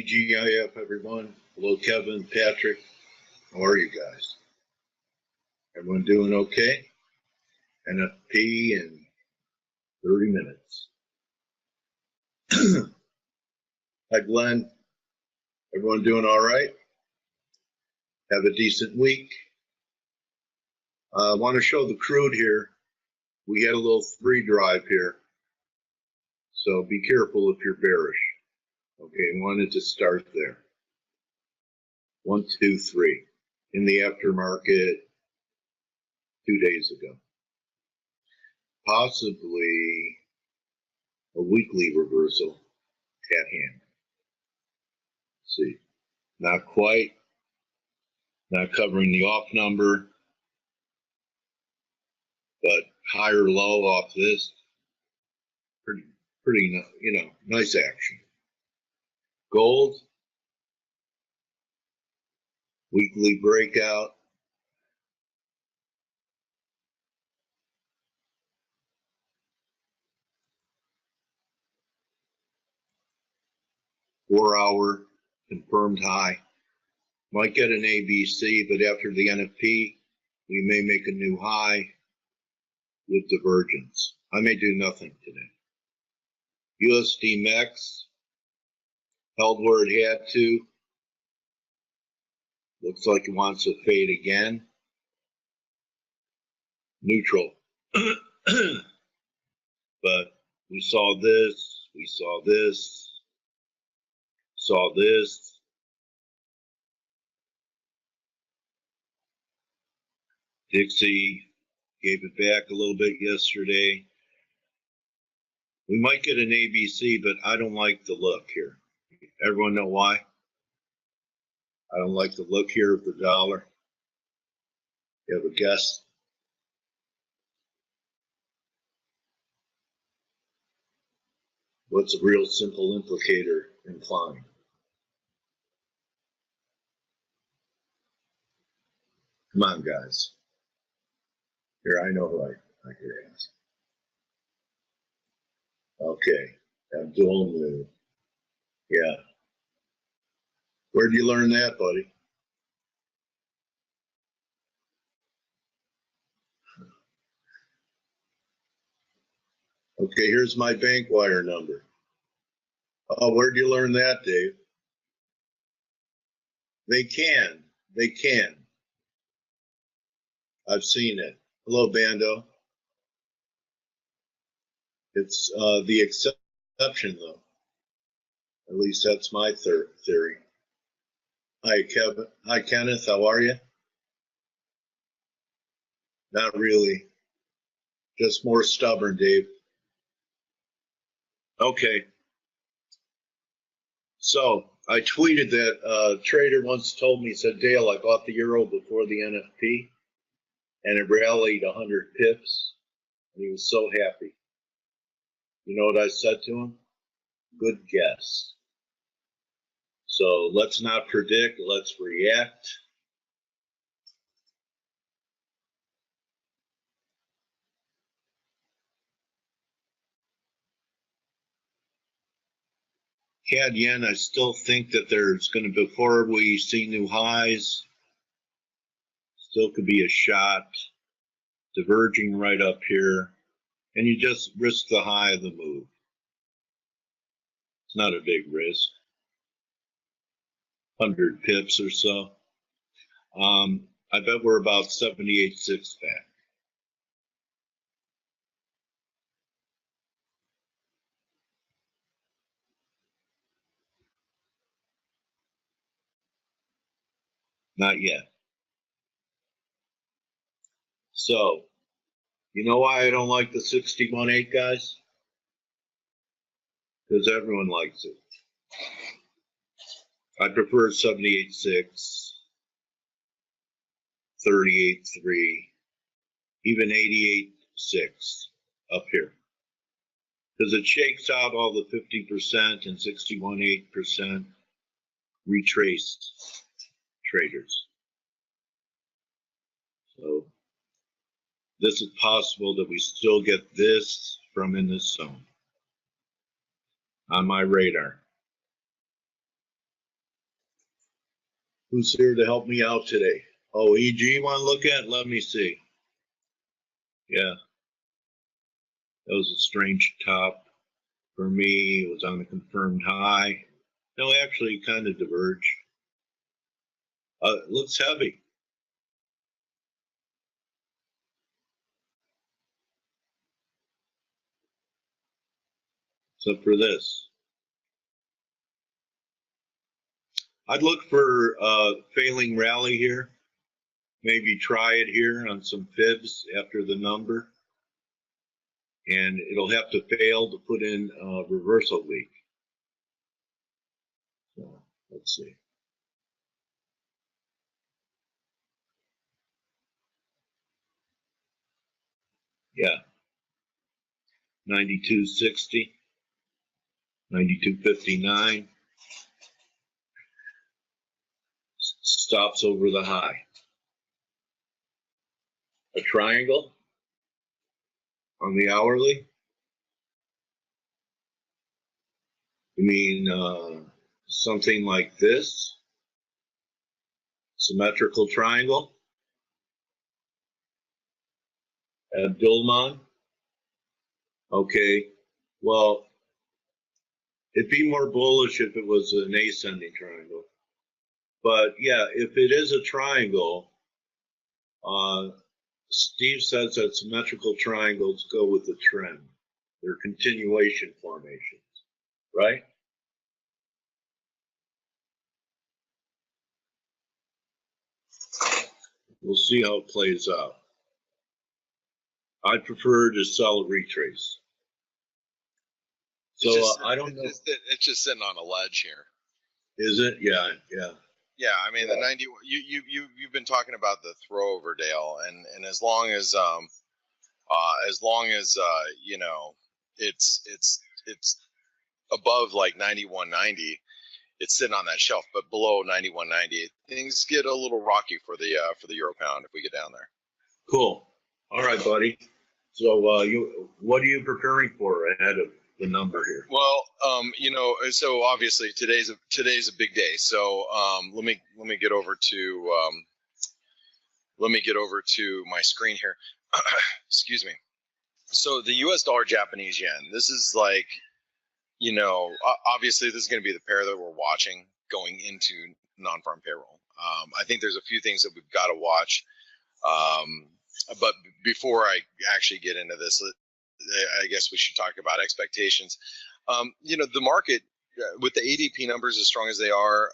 TGIF, everyone. Hello, Kevin, Patrick. How are you guys? Everyone doing okay? NFP in 30 minutes. Hi, Glenn. Everyone doing all right? Have a decent week. I want to show the crude here. We had a little 3 drive here. So be careful if you're bearish. Okay, wanted to start there. 1, 2, 3. In the aftermarket 2 days ago. Possibly a weekly reversal at hand. Let's see. Not quite. Not covering the off number. But higher low off this. Pretty, nice action. Gold. Weekly breakout. Four-hour confirmed high. Might get an ABC, but after the NFP, we may make a new high with divergence. I may do nothing today. USD MEX held where it had to. Looks like it wants to fade again. Neutral. But we saw this, we saw this, saw this. Dixie gave it back a little bit yesterday. We might get an ABC, but I don't like the look here. Everyone know why? I don't like the look here of the dollar. You have a guess? What's a real simple implicator implying? Come on, guys. Here, I know who I could ask. Okay, Abdul New. Yeah. Where'd you learn that, buddy? Okay, here's my bank wire number. Oh, where'd you learn that, Dave? They can. I've seen it. Hello, Bando. It's the exception, though. At least that's my theory. Hi, Kevin. Hi, Kenneth. How are you? Not really. Just more stubborn, Dave. Okay. So I tweeted that a trader once told me, said, Dale, I bought the euro before the NFP, and it rallied 100 pips, and he was so happy. You know what I said to him? Good guess. So let's not predict, let's react. CAD yen, I still think that there's going to, before we see new highs, still could be a shot, diverging right up here, and you just risk the high of the move. It's not a big risk. 100 pips or so. I bet we're about 78.6 back. Not yet. So, you know why I don't like the 61.8, guys? Because everyone likes it. I prefer 78.6, 38.3, even 88.6 up here. Because it shakes out all the 50% and 61.8% retraced traders. So this is possible that we still get this from in this zone on my radar. Who's here to help me out today? Oh, EG want to look at? Let me see. Yeah, that was a strange top for me. It was on a confirmed high. No, actually, kind of diverged. It looks heavy. Except for this. I'd look for failing rally here. Maybe try it here on some fibs after the number. And it'll have to fail to put in a reversal week. So let's see. Yeah. 92.60. 92.59. Stops over the high. A triangle on the hourly. You mean something like this? Symmetrical triangle? Abdulman? Okay, well, it'd be more bullish if it was an ascending triangle. But yeah, if it is a triangle, Steve says that symmetrical triangles go with the trend. They're continuation formations, right? We'll see how it plays out. I prefer to sell a retrace. So I don't know. It's just sitting on a ledge here. Is it? Yeah, yeah. Yeah, I mean the 90. You've been talking about the throwover, Dale, and as long as you know it's above like 91.90, it's sitting on that shelf, but below 91.90, things get a little rocky for the euro pound if we get down there. Cool. All right, buddy. So what are you preparing for ahead of the number here? Well, you know, so obviously today's a big day. So let me get over to my screen here. Excuse me. So the U.S. dollar, Japanese yen. This is like, you know, obviously this is going to be the pair that we're watching going into non-farm payroll. I think there's a few things that we've got to watch. But before I actually get into this, I guess we should talk about expectations. You know, the market with the ADP numbers as strong as they are,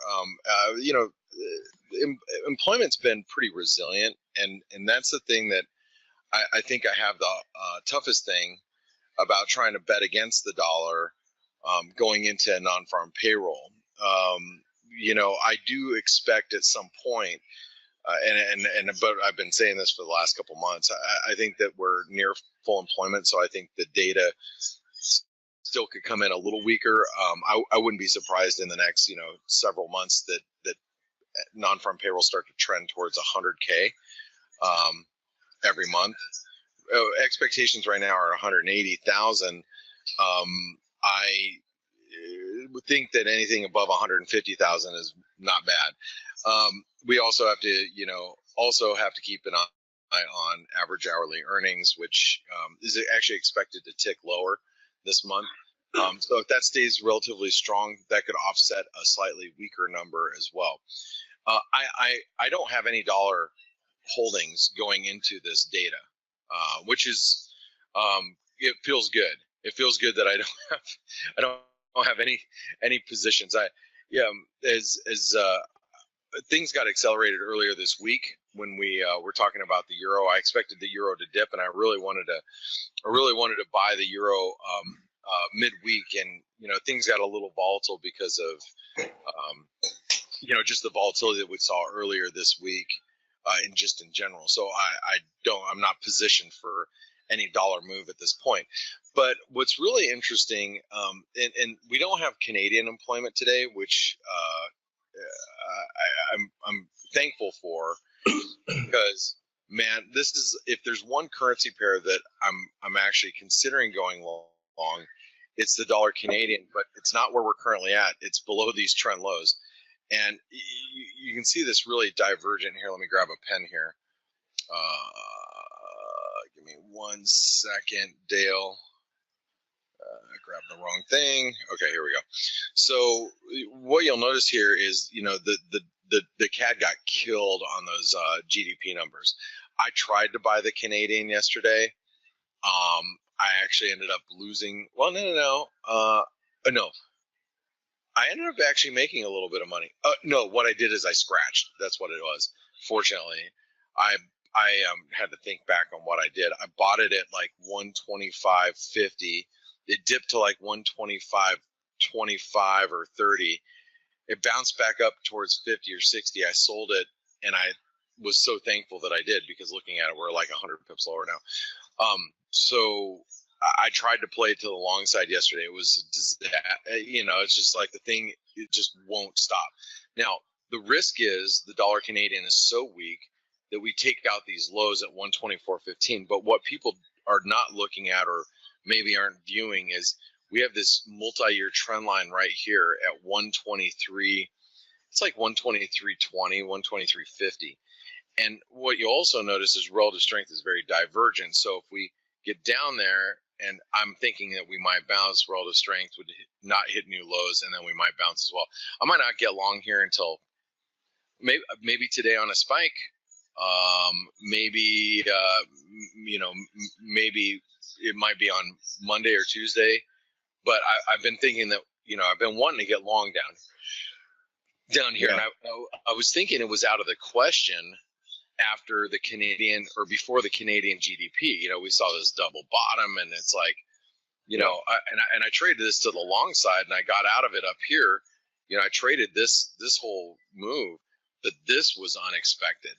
you know, employment's been pretty resilient, and that's the thing that I think I have the toughest thing about trying to bet against the dollar going into non-farm payroll. You know, I do expect at some point. But I've been saying this for the last couple months. I think that we're near full employment, so I think the data still could come in a little weaker. I wouldn't be surprised in the next, you know, several months that non-farm payroll start to trend towards 100K every month. Expectations right now are 180,000. I would think that anything above 150,000 is not bad. We also have to, you know, keep an eye on average hourly earnings, which is actually expected to tick lower this month. So if that stays relatively strong, that could offset a slightly weaker number as well. I don't have any dollar holdings going into this data, which is it feels good. It feels good that I don't have any positions. Things got accelerated earlier this week when we were talking about the euro. I expected the euro to dip, and I really wanted to buy the euro midweek, and you know, things got a little volatile because of you know, just the volatility that we saw earlier this week in general. So I'm not positioned for any dollar move at this point. But what's really interesting, and we don't have Canadian employment today, which I'm thankful for, because man, this is, if there's one currency pair that I'm actually considering going long, it's the dollar Canadian, but it's not where we're currently at. It's below these trend lows, And you can see this really divergent here. Let me grab a pen here. Give me 1 second, Dale. I grabbed the wrong thing. Okay, here we go. So what you'll notice here is, you know, the CAD got killed on those GDP numbers. I tried to buy the Canadian yesterday. I actually ended up losing. Well, no. I ended up actually making a little bit of money. No, what I did is I scratched. That's what it was. Fortunately, I had to think back on what I did. I bought it at like 125.50. It dipped to like 125.25 or 30. It bounced back up towards 50 or 60. I sold it, and I was so thankful that I did, because looking at it, we're like 100 pips lower now. So I tried to play it to the long side yesterday. It was, you know, it's just like the thing, it just won't stop. Now, the risk is the dollar Canadian is so weak that we take out these lows at 124.15. But what people are not looking at, or maybe aren't viewing, is we have this multi-year trend line right here at 123. It's like 123.20, 123.50. And what you also notice is relative strength is very divergent. So if we get down there, and I'm thinking that we might bounce, relative strength would not hit new lows, and then we might bounce as well. I might not get long here until maybe today on a spike. Maybe you know, maybe it might be on Monday or Tuesday. But I've been thinking that, you know, I've been wanting to get long down here, and I was thinking it was out of the question after the Canadian, or before the Canadian GDP. You know, we saw this double bottom, and it's like, you know, I traded this to the long side, and I got out of it up here. You know, I traded this whole move, but this was unexpected,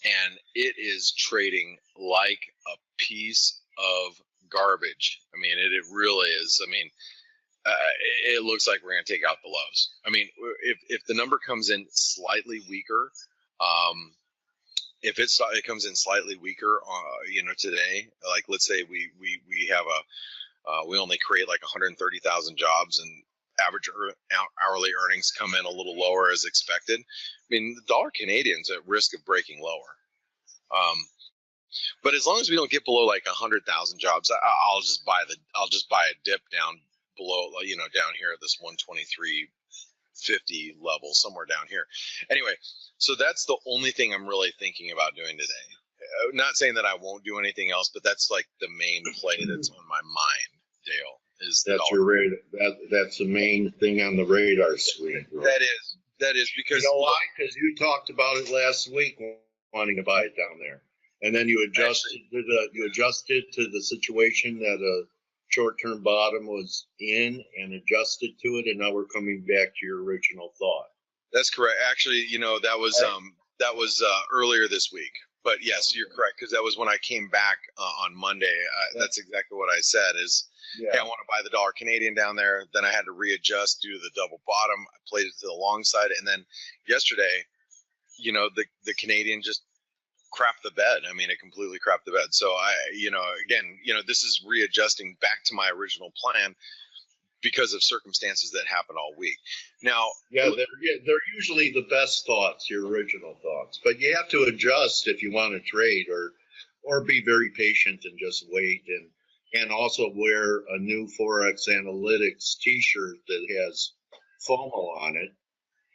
and it is trading like a piece of garbage. I mean, it really is. I mean, it looks like we're going to take out the lows. I mean, if the number comes in slightly weaker, if it comes in slightly weaker, you know, today, like let's say we have we only create like 130,000 jobs, and average hourly earnings come in a little lower as expected. I mean, the dollar Canadian's at risk of breaking lower. But as long as we don't get below like 100,000 jobs, I'll just buy a dip down below, you know, down here at this 123.50 level, somewhere down here. Anyway, so that's the only thing I'm really thinking about doing today. Not saying that I won't do anything else, but that's like the main play that's on my mind, Dale. That's your radar. That's the main thing on the radar screen. Bro. That is because, you know why? Because you talked about it last week, wanting to buy it down there, and then you adjusted to the situation that a short-term bottom was in, and adjusted to it, and now we're coming back to your original thought. That's correct. Actually, you know, that was earlier this week. But yes, you're correct, because that was when I came back on Monday. That's exactly what I said. Is hey, I want to buy the dollar Canadian down there. Then I had to readjust due to the double bottom. I played it to the long side, and then yesterday, you know, the Canadian just crapped the bed. I mean, it completely crapped the bed. So this is readjusting back to my original plan because of circumstances that happen all week. Now, they're usually the best thoughts, your original thoughts, but you have to adjust if you want to trade, or be very patient and just wait, and also wear a new ForexAnalytix t-shirt that has FOMO on it.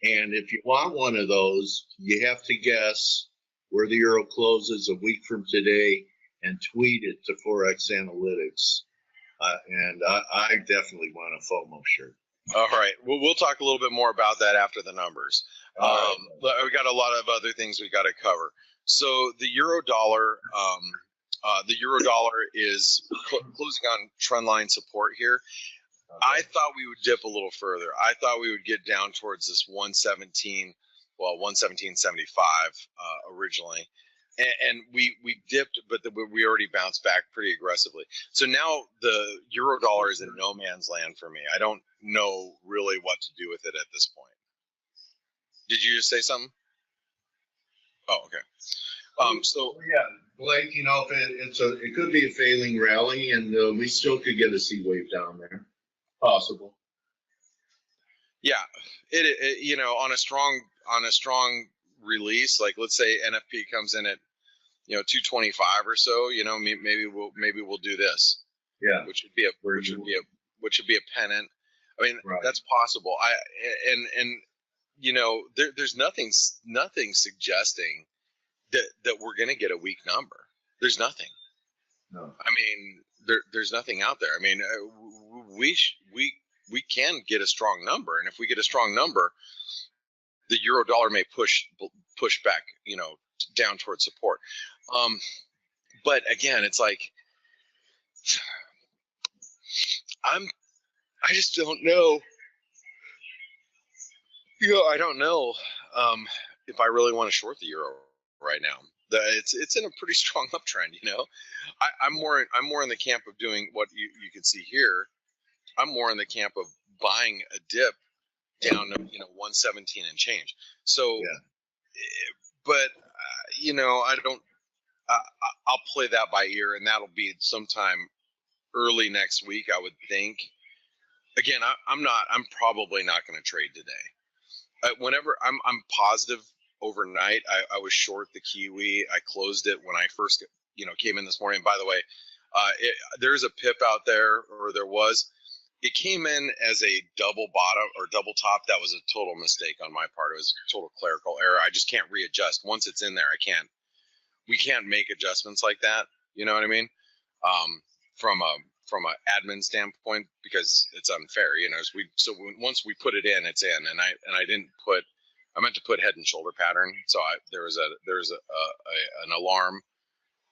And if you want one of those, you have to guess where the euro closes a week from today and tweet it to ForexAnalytix. And I definitely want a FOMO shirt. All right. Well, we'll talk a little bit more about that after the numbers. We got a lot of other things we got to cover. So the euro dollar is closing on trendline support here. Okay. I thought we would dip a little further. I thought we would get down towards this 117.75 originally. And we dipped, but we already bounced back pretty aggressively. So now the euro dollar is in no man's land for me. I don't know really what to do with it at this point. Did you just say something? Oh, okay. Blake, you know, it could be a failing rally, and we still could get a C wave down there. Possible. Yeah, it on a strong release, like let's say NFP comes in at 225 or so, maybe we'll do this, Yeah. which would be a pennant. I mean, Right. that's possible. There's nothing suggesting that we're going to get a weak number. There's nothing. No. I mean, there's nothing out there. I mean, we can get a strong number, and if we get a strong number, the euro dollar may push back, down towards support. But again, it's like I just don't know. I don't know if I really want to short the euro right now. It's in a pretty strong uptrend. I'm more in the camp of doing what you can see here. I'm more in the camp of buying a dip down to 117 and change. So, Yeah. but I don't. I'll play that by ear, and that'll be sometime early next week, I would think. Again, I'm probably not going to trade today. Whenever I'm positive overnight, I was short the Kiwi. I closed it when I first came in this morning. By the way, there's a pip out there, or there was. It came in as a double bottom or double top. That was a total mistake on my part. It was a total clerical error. I just can't readjust. Once it's in there, we can't make adjustments like that. You know what I mean? From a admin standpoint, because it's unfair. Once we put it in, it's in, and I meant to put head and shoulder pattern. So there was an alarm,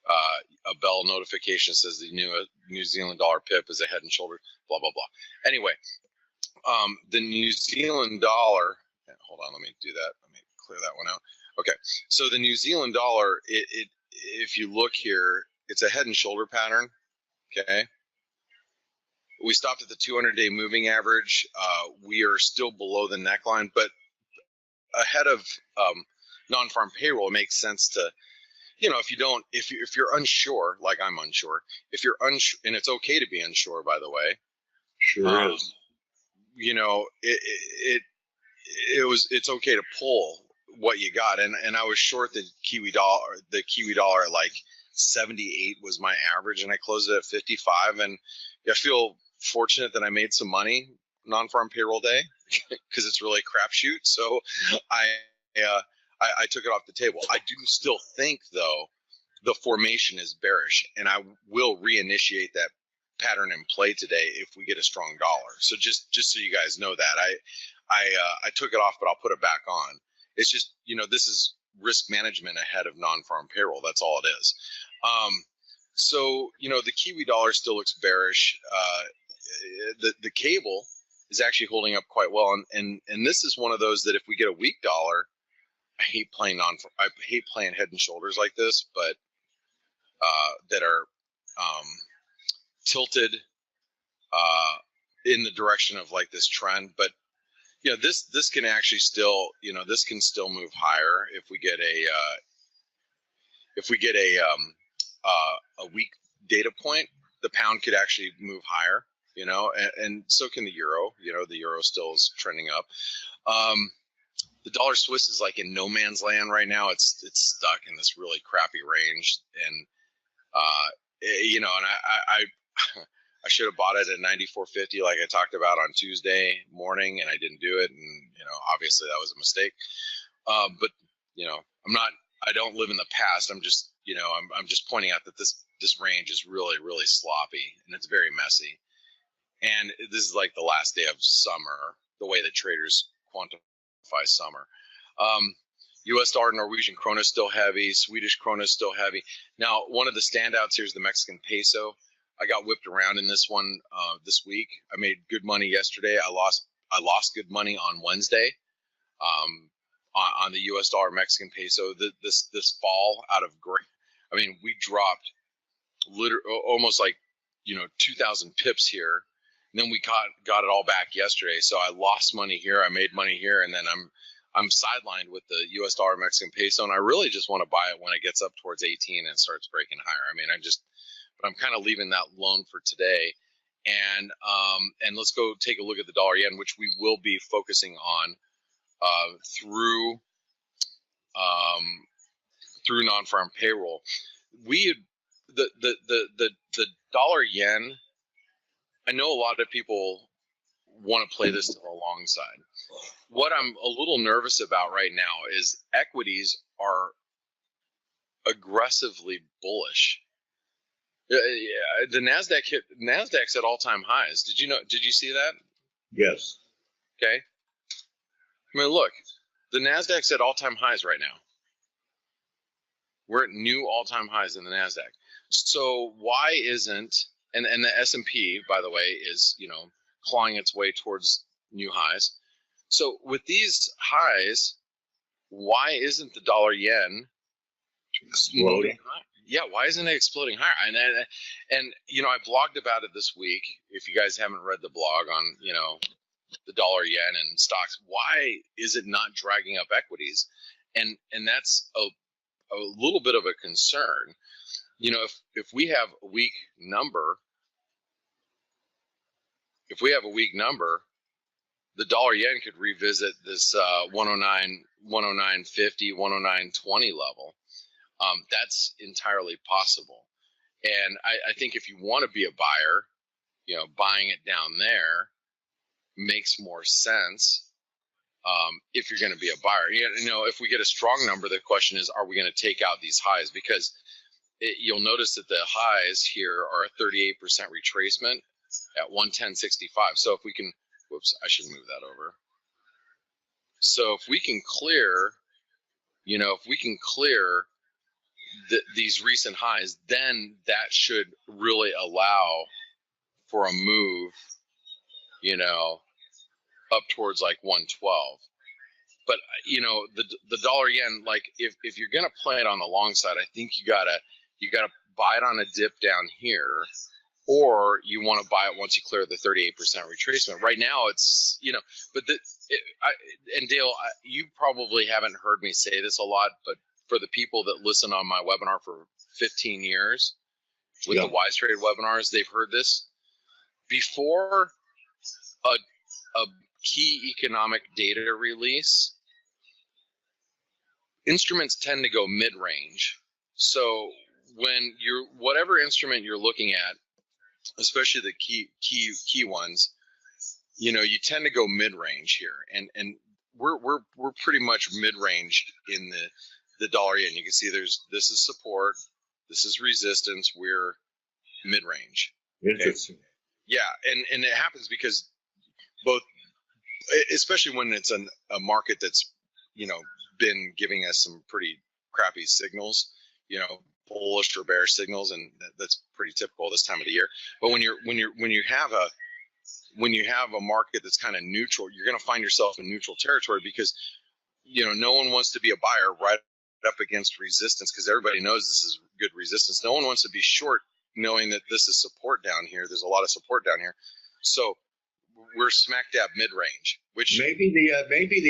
a bell notification that says the New Zealand dollar pip is a head and shoulder, blah blah blah. Anyway, the New Zealand dollar. Hold on, let me do that. Let me clear that one out. Okay, so the New Zealand dollar, if you look here, it's a head and shoulder pattern. Okay, we stopped at the 200-day moving average. We are still below the neckline, but ahead of non-farm payroll. It makes sense to, if you're unsure, like I'm unsure, if you're unsure, and it's okay to be unsure, by the way. Sure is. It's okay to pull what you got, and I was short the Kiwi dollar at like 78 was my average, and I closed it at 55, and I feel fortunate that I made some money non-farm payroll day because it's really a crapshoot. So I took it off the table. I do still think, though, the formation is bearish, and I will reinitiate that pattern in play today if we get a strong dollar. So just so you guys know that, I took it off, but I'll put it back on. It's just, this is risk management ahead of non-farm payroll. That's all it is. So the Kiwi dollar still looks bearish. The cable is actually holding up quite well, and this is one of those that if we get a weak dollar, I hate playing head and shoulders like this, but that are tilted in the direction of like this trend. But this can actually still this can still move higher if we get a weak data point. The pound could actually move higher, and so can the euro. The euro still is trending up. The dollar Swiss is like in no man's land right now. It's stuck in this really crappy range, and and I should have bought it at 94.50 like I talked about on Tuesday morning, and I didn't do it, and obviously that was a mistake. But I don't live in the past. I'm just I'm just pointing out that this range is really, really sloppy, and it's very messy. And this is like the last day of summer, the way that traders quantify summer. U.S. dollar, Norwegian krona is still heavy. Swedish krona is still heavy. Now, one of the standouts here is the Mexican peso. I got whipped around in this one this week. I made good money yesterday. I lost good money on Wednesday on the U.S. dollar, Mexican peso. This fall out of we dropped almost like 2,000 pips here, and then we got it all back yesterday. So I lost money here, I made money here, and then I'm sidelined with the U.S. dollar, Mexican peso, and I really just want to buy it when it gets up towards 18 and starts breaking higher. But I'm kind of leaving that alone for today, And let's go take a look at the dollar yen, which we will be focusing on through non-farm payroll. The dollar yen. I know a lot of people want to play this to the long side. What I'm a little nervous about right now is equities are aggressively bullish. The Nasdaq's at all-time highs. Did you see that? Yes. Okay. I mean, look, the Nasdaq's at all-time highs right now. We're at new all-time highs in the Nasdaq. So why isn't, and the S&P, by the way, is, clawing its way towards new highs. So with these highs, why isn't the dollar yen Exploding? Yeah, why isn't it exploding higher? And I blogged about it this week. If you guys haven't read the blog on, the dollar yen and stocks, why is it not dragging up equities? And that's a little bit of a concern. If we have a weak number, the dollar yen could revisit this 109.50, 109.20 level. That's entirely possible. And I think if you want to be a buyer, buying it down there makes more sense. If you're going to be a buyer, if we get a strong number, the question is, are we going to take out these highs? Because you'll notice that the highs here are a 38% retracement at 110.65. So if we can, whoops, I should move that over. So if we can clear, these recent highs, then that should really allow for a move, up towards like 112. But the dollar yen, like if you're gonna play it on the long side, I think you gotta buy it on a dip down here, or you want to buy it once you clear the 38% retracement. Right now, it's and Dale, you probably haven't heard me say this a lot, but for the people that listen on my webinar for 15 years with the Wise Trade webinars, they've heard this. Before a key economic data release, instruments tend to go mid-range. So when whatever instrument you're looking at, especially the key ones, you tend to go mid-range here, and we're pretty much mid-range in the dollar yen. You can see this is support, this is resistance, we're mid-range. Interesting. Okay? Yeah, and it happens because both, especially when it's a market that's been giving us some pretty crappy signals, bullish or bearish signals, and that's pretty typical this time of the year. But when you have a market that's kind of neutral, you're going to find yourself in neutral territory because no one wants to be a buyer right up against resistance because everybody knows this is good resistance. No one wants to be short knowing that this is support down here. There's a lot of support down here, so we're smack dab mid-range. Which maybe the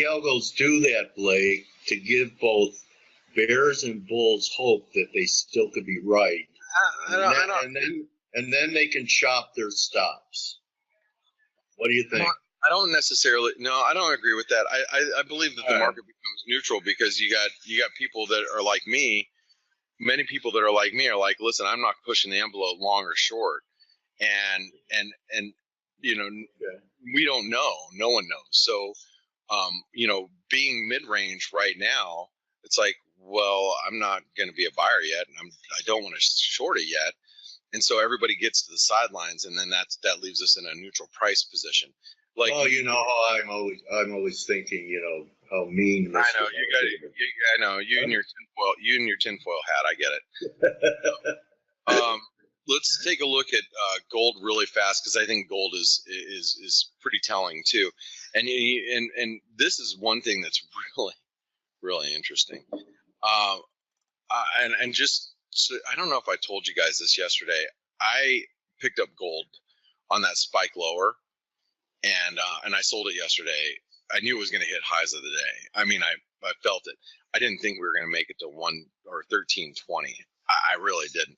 algos do that, Blake, to give both bears and bulls hope that they still could be right, and then they can shop their stops. What do you think? I don't necessarily. No, I don't agree with that. I believe that the market becomes neutral because you got people that are like me. Many people that are like me are like, listen, I'm not pushing the envelope long or short, and we don't know. No one knows. So, being mid-range right now, it's like, well, I'm not going to be a buyer yet, and I don't want to short it yet, and so everybody gets to the sidelines, and then that leaves us in a neutral price position. Like, oh, how I'm always thinking, how mean. I know I know you and your tinfoil hat. I get it. Let's take a look at gold really fast because I think gold is pretty telling too, and this is one thing that's really, really interesting. And just so, I don't know if I told you guys this yesterday. I picked up gold on that spike lower, and I sold it yesterday. I knew it was going to hit highs of the day. I mean, I felt it. I didn't think we were going to make it to 13.20. I really didn't.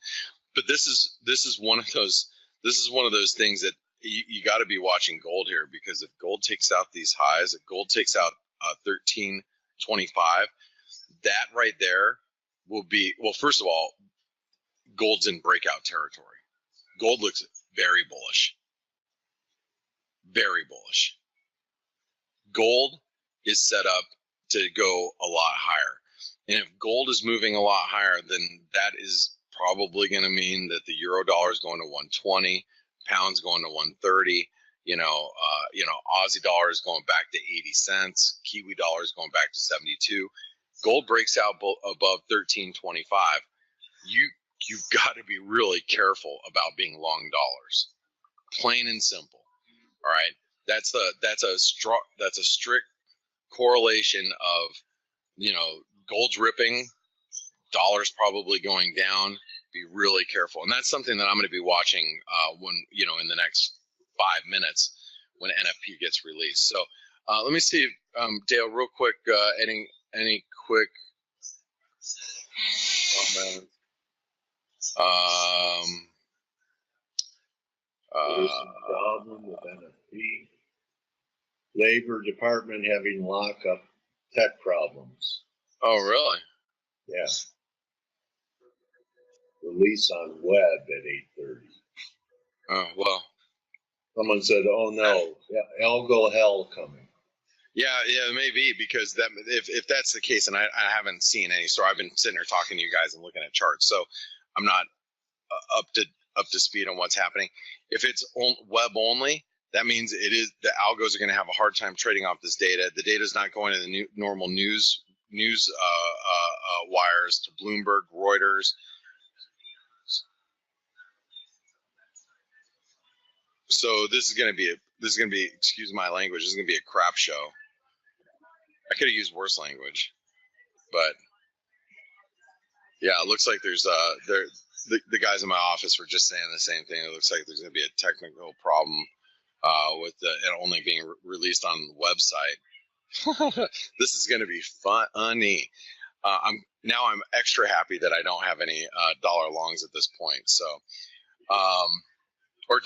But this is one of those things that you got to be watching gold here, because if gold takes out these highs, if gold takes out 1325, that right there will be, well, first of all, gold's in breakout territory. Gold looks very bullish. Very bullish. Gold is set up to go a lot higher. And if gold is moving a lot higher, then that is probably going to mean that the euro dollar is going to 120, pounds going to 130, Aussie dollar is going back to 80 cents, Kiwi dollar is going back to 72. Gold breaks out above 1325. You've got to be really careful about being long dollars. Plain and simple. All right. That's a strict correlation of, gold's ripping, dollar's probably going down. Be really careful. And that's something that I'm going to be watching when, in the next 5 minutes when NFP gets released. So let me see, Dale, real quick, any quick comments? There's some problem with NFP. Labor Department having lockup tech problems. Oh, really? Yeah. Release on web at 8:30. Oh, well. Someone said, "Oh no, yeah, algo hell coming." Yeah, maybe, because that if that's the case, and I haven't seen any, so I've been sitting here talking to you guys and looking at charts, so I'm not up to speed on what's happening. If it's web only, that means the algos are going to have a hard time trading off this data. The data is not going to the normal news wires, to Bloomberg, Reuters. So this is going to be, excuse my language, this is going to be a crap show. I could have used worse language, but yeah, it looks like there's the guys in my office were just saying the same thing. It looks like there's going to be a technical problem with it only being released on the website. This is going to be funny. I'm extra happy that I don't have any dollar longs at this point. So, or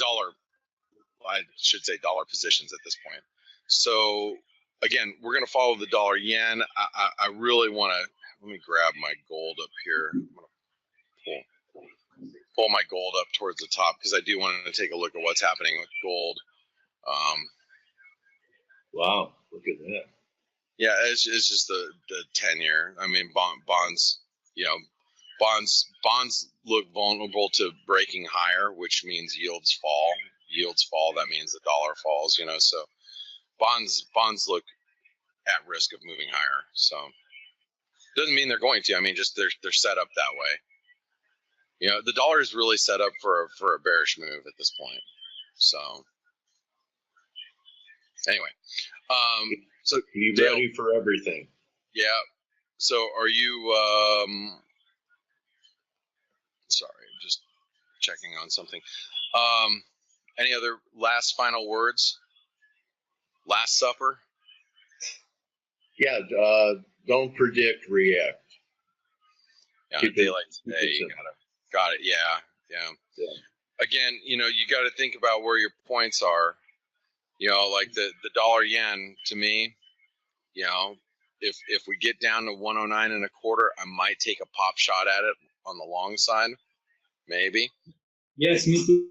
I should say dollar positions at this point. So again, we're going to follow the dollar yen. I really want to, let me grab my gold up here. I'm going to pull my gold up towards the top, because I do want to take a look at what's happening with gold. Wow, look at that. Yeah, it's just the 10-year. I mean, bonds, bonds look vulnerable to breaking higher, which means yields fall. Yields fall, that means the dollar falls, so bonds look at risk of moving higher. So doesn't mean they're going to. I mean, just they're set up that way. The dollar is really set up for a bearish move at this point. So anyway, so be ready for everything. Yeah. So are you? Sorry, I'm just checking on something. Any other final words? Last supper? Yeah, don't predict, react. Yeah, daylight today, you got it. Yeah. Again, you got to think about where your points are. Like the dollar yen, to me, if we get down to 109 and a quarter, I might take a pop shot at it on the long side, maybe. Yes, me too.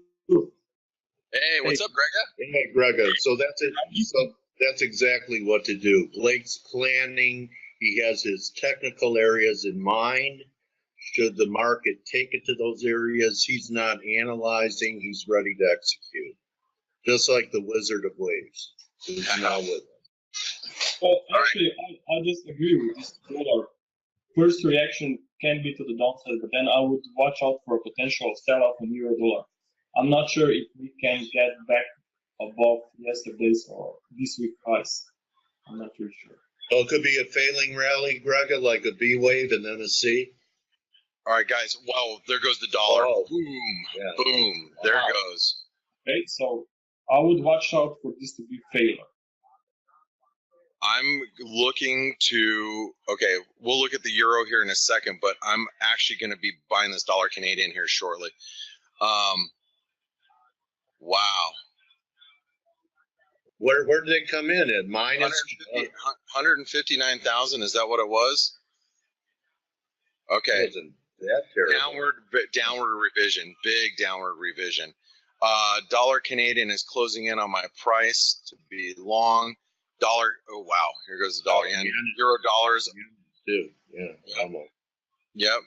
Hey, what's up, Grega? Hey, Grega. So that's it. So that's exactly what to do. Blake's planning. He has his technical areas in mind. Should the market take it to those areas, he's not analyzing. He's ready to execute. Just like the Wizard of Waves. He's now with us. Well, actually, I just agree with this dollar. First reaction can be to the downside, but then I would watch out for a potential sell-off in euro dollar. I'm not sure if we can get back above yesterday's or this week's price. I'm not really sure. So it could be a failing rally, Grega, like a B wave and then a C. All right, guys. Well, there goes the dollar. Oh. Boom. Yeah. Boom. There it goes. Okay, so I would watch out for this to be failure. I'm looking to, okay, we'll look at the euro here in a second, but I'm actually going to be buying this dollar Canadian here shortly. Wow. Where did they come in at? Minus 159,000. Is that what it was? Okay. wasn't that terrible. Downward revision. Big downward revision. Dollar Canadian is closing in on my price to be long. Dollar. Oh wow! Here goes the dollar yen. Euro dollars. Too. Yeah. Almost. Yep.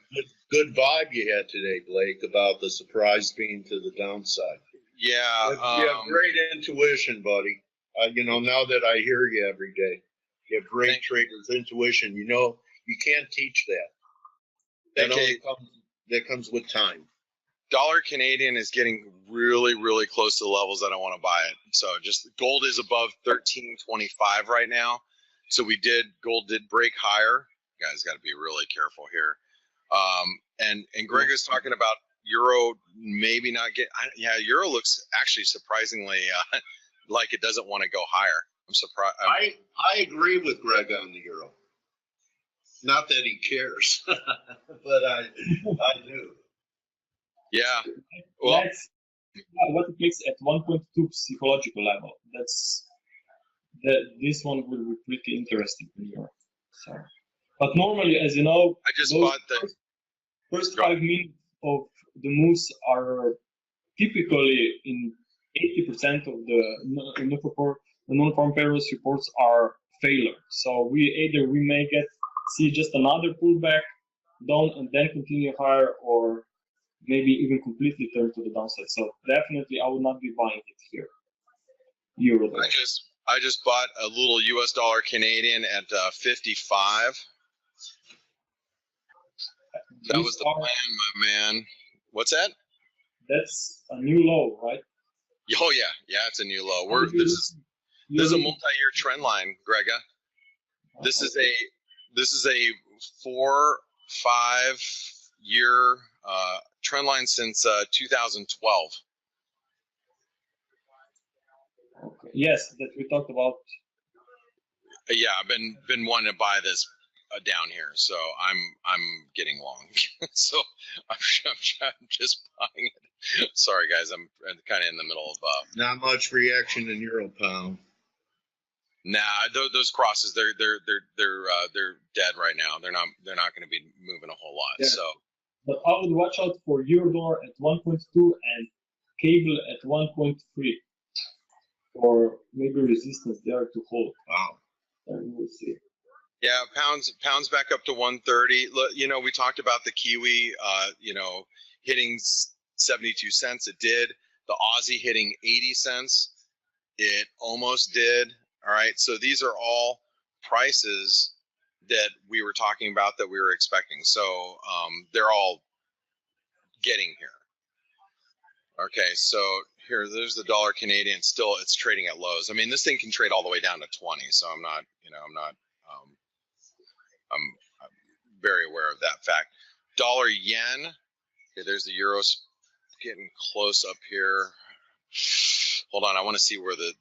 Good vibe you had today, Blake, about the surprise being to the downside. Yeah. You have great intuition, buddy. Now that I hear you every day, you have great trader's intuition. You can't teach that. That comes with time. Dollar Canadian is getting really, really close to the levels that I want to buy it. So just gold is above 1325 right now. So gold did break higher. You guys got to be really careful here. And Greg is talking about euro maybe not euro looks actually surprisingly like it doesn't want to go higher. I'm surprised. I agree with Greg on the euro. Not that he cares, but I do. Yeah. Well, what it makes at 1.2 psychological level. This one will be pretty interesting in Europe. So, but normally, as you know, I just bought the first 5 minutes of the moves are typically in 80% of the non-farm payrolls reports are failure. So we may see just another pullback down and then continue higher, or maybe even completely turn to the downside. So definitely I would not be buying it here. Euro dollar. I just bought a little US dollar Canadian at 55. That was the plan, my man. What's that? That's a new low, right? Oh yeah, it's a new low. This is a multi-year trend line, Grega. This is a 4-5 year trend line since 2012. Okay. Yes, that we talked about. Yeah, I've been wanting to buy this down here, so I'm getting long. So I'm just buying it. Sorry guys, I'm kind of in the middle of not much reaction in euro pound. Nah, those crosses they're dead right now. They're not going to be moving a whole lot. Yeah. So, but I would watch out for euro dollar at 1.2 and cable at 1.3, or maybe resistance there to hold. Wow. And we'll see. Yeah, pounds back up to 130. We talked about the Kiwi, hitting 72 cents. It did. The Aussie hitting 80 cents. It almost did. All right. So these are all prices that we were talking about that we were expecting. So they're all getting here. Okay. So there's the dollar Canadian. Still, it's trading at lows. I mean, this thing can trade all the way down to 20. So I'm very aware of that fact. Dollar yen. Okay, there's the euros getting close up here. Hold on, I want to see where the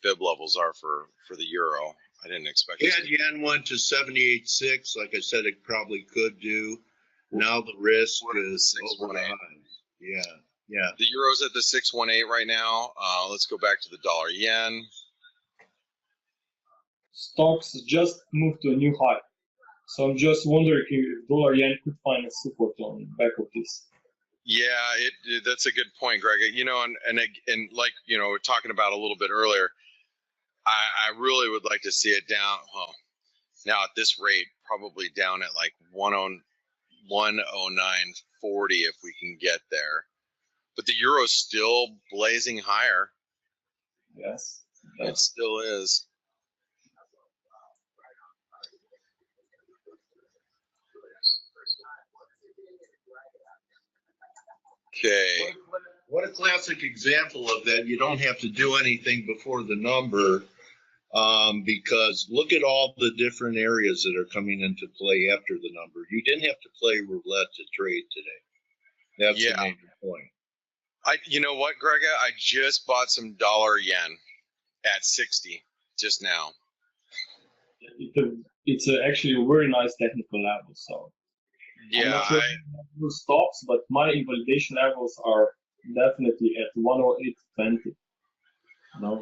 fib levels are for the euro. I didn't expect it. Yeah, yen went to 78.6. Like I said, it probably could do. Now the risk is over the highs. Yeah. The euro's at the 618 right now. Let's go back to the dollar yen. Stocks just moved to a new high. So I'm just wondering if dollar yen could find a support on the back of this. Yeah, that's a good point, Greg. And like we're talking about a little bit earlier, I really would like to see it down. Well, now at this rate, probably down at like 109.40 if we can get there. But the euro's still blazing higher. Yes, it still is. Okay. What a classic example of that. You don't have to do anything before the number, because look at all the different areas that are coming into play after the number. You didn't have to play roulette to trade today. That's the major point. You know what, Grega? I just bought some dollar yen at 60 just now. It's actually a very nice technical level. So yeah, I'm not sure stops, but my invalidation levels are definitely at 108.20. No.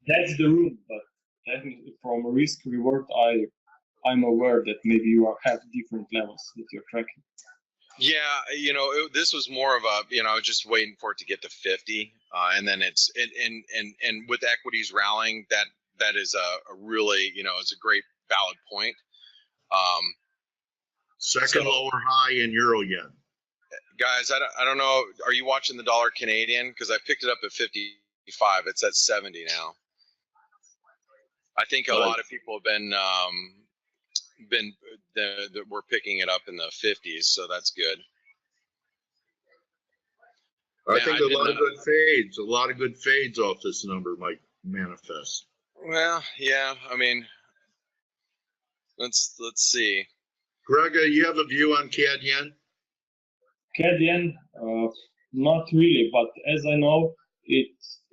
That's the rule, but definitely from risk reward, I'm aware that maybe you have different levels that you're tracking. Yeah, this was more of a, I was just waiting for it to get to 50, and then it's and with equities rallying, that is a really, it's a great valid point. Second lower high in euro yen. Guys, I don't know. Are you watching the dollar Canadian? Because I picked it up at 55. It's at 70 now. I think a lot of people have been we're picking it up in the 50s, so that's good. I think a lot of good fades off this number might manifest. Well, yeah, I mean, let's see. Grega, you have a view on CAD yen? CAD yen, not really, but as I know, it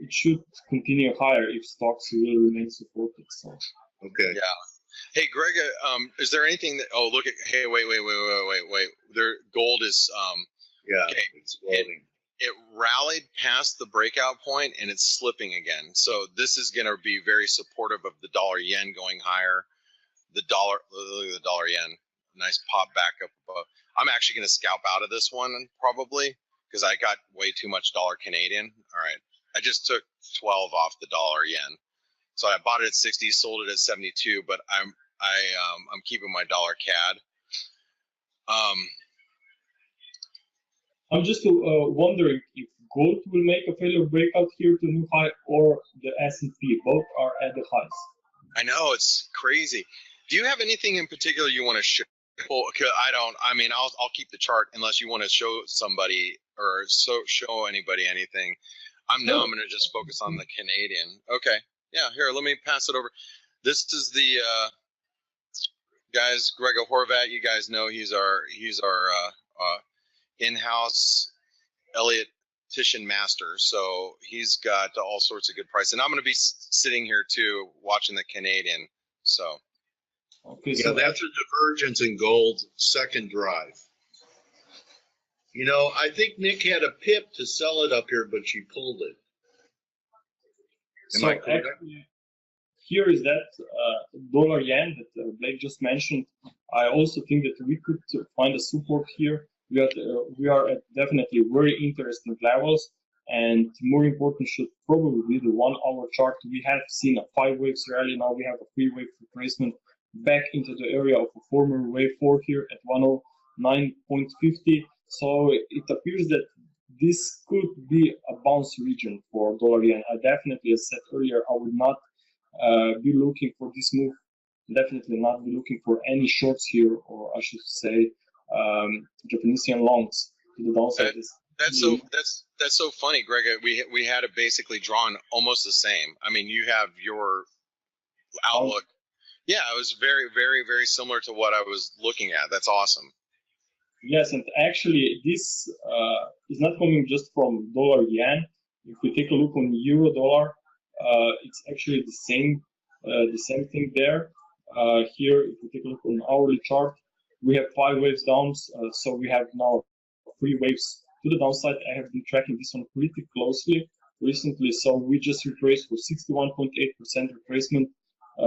should continue higher if stocks will remain supported. So. Okay. Yeah. Hey, Grega, is there anything that? Oh, look at. Hey, wait. There, gold is. Yeah. Okay. It's floating. It rallied past the breakout point and it's slipping again. So this is going to be very supportive of the dollar yen going higher. The dollar, look at the dollar yen, nice pop back up above. I'm actually going to scalp out of this one probably because I got way too much dollar Canadian. All right, I just took 12 off the dollar yen, so I bought it at 60, sold it at 72, but I'm keeping my dollar CAD. I'm just wondering if gold will make a failure breakout here to new high or the S&P. Both are at the highs. I know, it's crazy. Do you have anything in particular you want to show? I don't. I mean, I'll keep the chart unless you want to show somebody or show anybody anything. I'm going to just focus on the Canadian. Okay. Yeah. Here, let me pass it over. This is the guys. Gregor Horvat. You guys know he's our in-house Elliott-tician master, so he's got all sorts of good price. And I'm going to be sitting here too, watching the Canadian. So, okay, yeah, that's a divergence in gold second drive. I think Nick had a pip to sell it up here, but she pulled it. Am I correct? Actually, here is that dollar yen that Blake just mentioned. I also think that we could find a support here. We are at definitely very interesting levels, and more important should probably be the 1 hour chart. We have seen a 5 waves rally. Now we have a 3 wave retracement back into the area of a former wave 4 here at 109.50. So it appears that this could be a bounce region for dollar yen. I definitely, as said earlier, I would not be looking for this move. Definitely not be looking for any shorts here, or I should say Japanese yen longs to the downside. That's so funny, Greg. We had it basically drawn almost the same. I mean, you have your outlook. Yeah, it was very, very, very similar to what I was looking at. That's awesome. Yes, and actually this is not coming just from dollar yen. If we take a look on euro dollar, it's actually the same thing there. Here, if we take a look on hourly chart, we have 5 waves down, so we have now 3 waves to the downside. I have been tracking this one pretty closely recently, so we just retraced for 61.8% retracement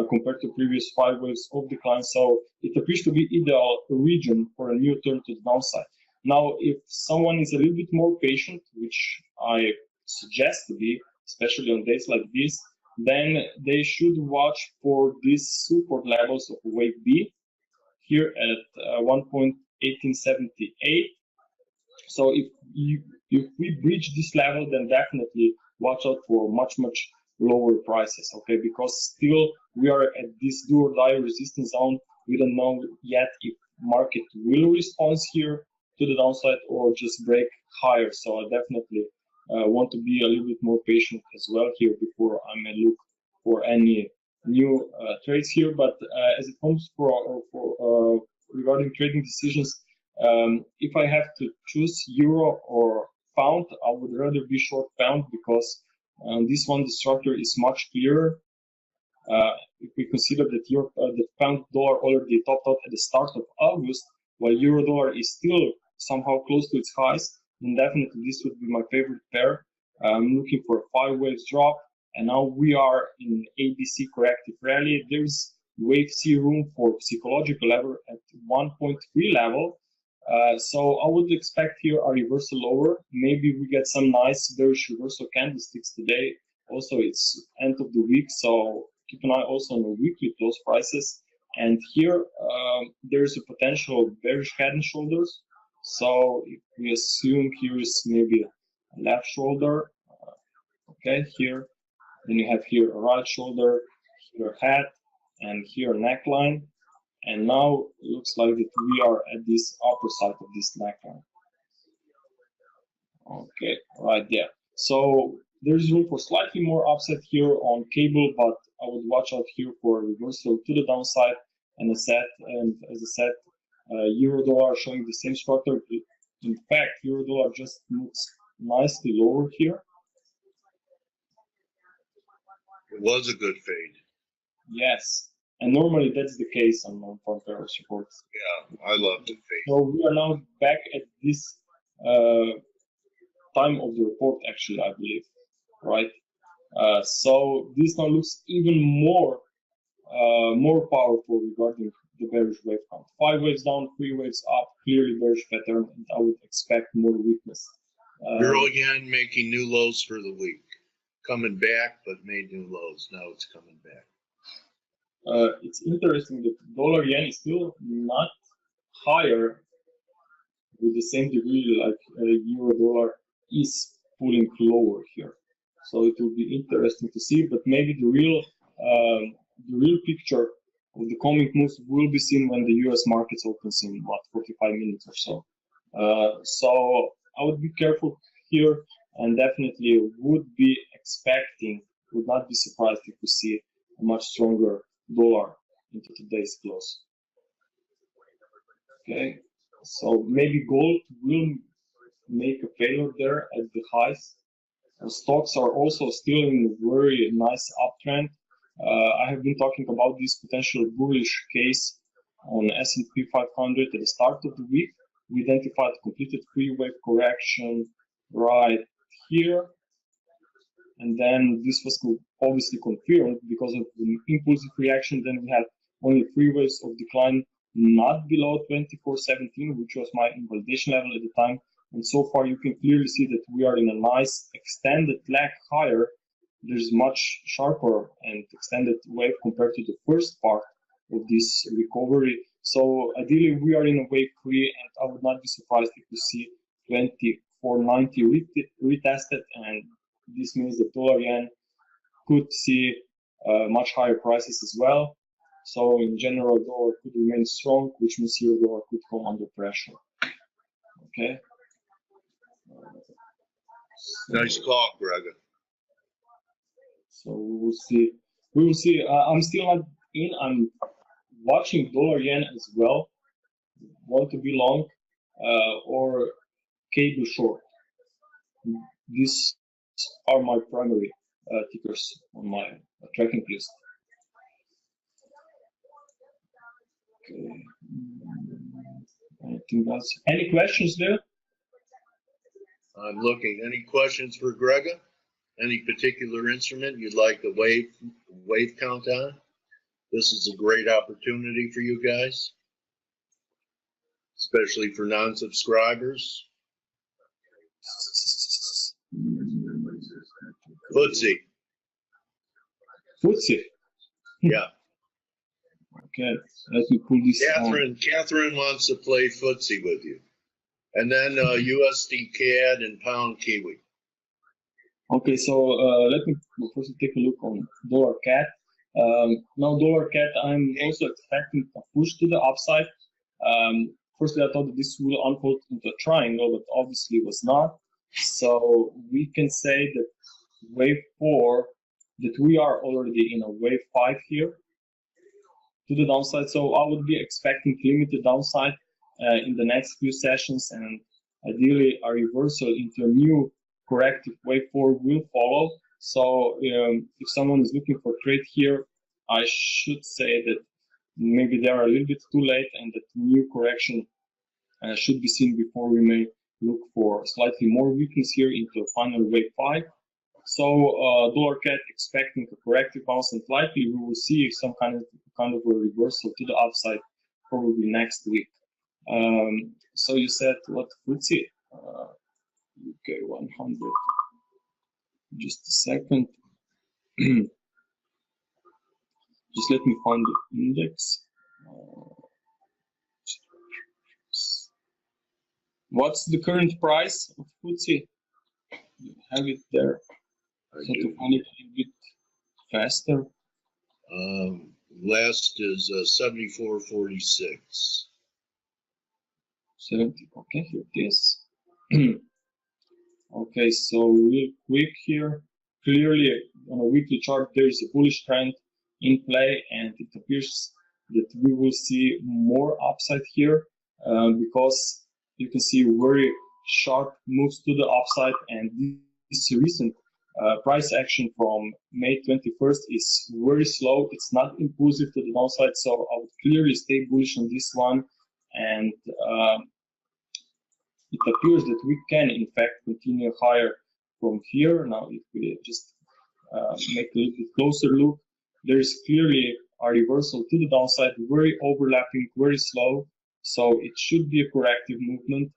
compared to previous 5 waves of decline. So it appears to be ideal region for a new turn to the downside. Now, if someone is a little bit more patient, which I suggest to be, especially on days like this, then they should watch for these support levels of wave B here at 1.1878. So if we breach this level, then definitely watch out for much lower prices, okay? Because still we are at this do or die resistance zone. We don't know yet if market will respond here to the downside or just break higher. So I definitely want to be a little bit more patient as well here before I may look for any new trades here. But as it comes for regarding trading decisions, if I have to choose euro or pound, I would rather be short pound because this one, the structure is much clearer. If we consider that the pound dollar already topped out at the start of August, while euro dollar is still somehow close to its highs, then definitely this would be my favorite pair. I'm looking for a 5 waves drop and now we are in ABC corrective rally. There's wave C room for psychological level at 1.3 level. So I would expect here a reversal lower. Maybe we get some nice bearish reversal candlesticks today. Also, it's end of the week, so keep an eye also on the weekly close prices. And here there's a potential bearish head and shoulders. So if we assume here is maybe a left shoulder, okay, here, then you have here a right shoulder, here a head, and here a neckline. And now it looks like that we are at this upper side of this neckline. Okay, right there. So there's room for slightly more upside here on cable, but I would watch out here for reversal to the downside. And as I said, euro dollar showing the same structure. In fact, euro dollar just moves nicely lower here. It was a good fade. Yes, and normally that's the case on non-farm payrolls reports. Yeah, I love the fade. So we are now back at this time of the report, actually, I believe, right? So this now looks even more powerful regarding the bearish wave count. 5 waves down, 3 waves up, clearly bearish pattern, and I would expect more weakness. Euro yen making new lows for the week. Coming back, but made new lows. Now it's coming back. It's interesting that dollar yen is still not higher with the same degree like euro dollar is pulling lower here. So it will be interesting to see, but maybe the real picture of the coming moves will be seen when the US markets opens in what 45 minutes or so. So I would be careful here, and definitely would not be surprised if we see a much stronger dollar into today's close. Okay, so maybe gold will make a failure there at the highs. Stocks are also still in a very nice uptrend. I have been talking about this potential bullish case on S&P 500 at the start of the week. We identified completed three-wave correction right here, and then this was obviously confirmed because of the impulsive reaction. Then we had only 3 waves of decline, not below 2417, which was my invalidation level at the time. And so far, you can clearly see that we are in a nice extended leg higher. There's much sharper and extended wave compared to the first part of this recovery. So ideally, we are in a wave 3, and I would not be surprised if we see 2490 retested, and this means that dollar yen could see much higher prices as well. So in general, dollar could remain strong, which means euro dollar could come under pressure. Okay. Nice call, Greg. So we will see. We will see. I'm still not in. I'm watching dollar yen as well. Want to be long or cable short. These are my primary tickers on my tracking list. Okay. Anything else? Any questions there? I'm looking. Any questions for Grega? Any particular instrument you'd like the wave count on? This is a great opportunity for you guys, especially for non-subscribers. FTSE. FTSE. Yeah. Okay, let me pull this. Catherine wants to play FTSE with you, and then USD CAD and Pound Kiwi. Okay, so let me first take a look on dollar CAD. Now dollar CAD, I'm also expecting a push to the upside. Firstly, I thought that this will unfold into a triangle, but obviously it was not. So we can say that wave 4, that we are already in a wave 5 here to the downside. So I would be expecting limited downside in the next few sessions, and ideally a reversal into a new corrective wave 4 will follow. So if someone is looking for trade here, I should say that maybe they are a little bit too late, and that new correction should be seen before we may look for slightly more weakness here into a final wave 5. So dollar CAD expecting a corrective bounce, and likely we will see some kind of a reversal to the upside probably next week. So you said what FTSE? UK 100. Just a second. Just let me find the index. What's the current price of FTSE? You have it there. So to find it a little bit faster. Last is 74.46. 70. Okay, here it is. Okay, so real quick here. Clearly, on a weekly chart, there is a bullish trend in play, and it appears that we will see more upside here because you can see very sharp moves to the upside, and this recent price action from May 21st is very slow. It's not impulsive to the downside, so I would clearly stay bullish on this one, and it appears that we can in fact continue higher from here. Now if we just make a little bit closer look, there is clearly a reversal to the downside, very overlapping, very slow, so it should be a corrective movement.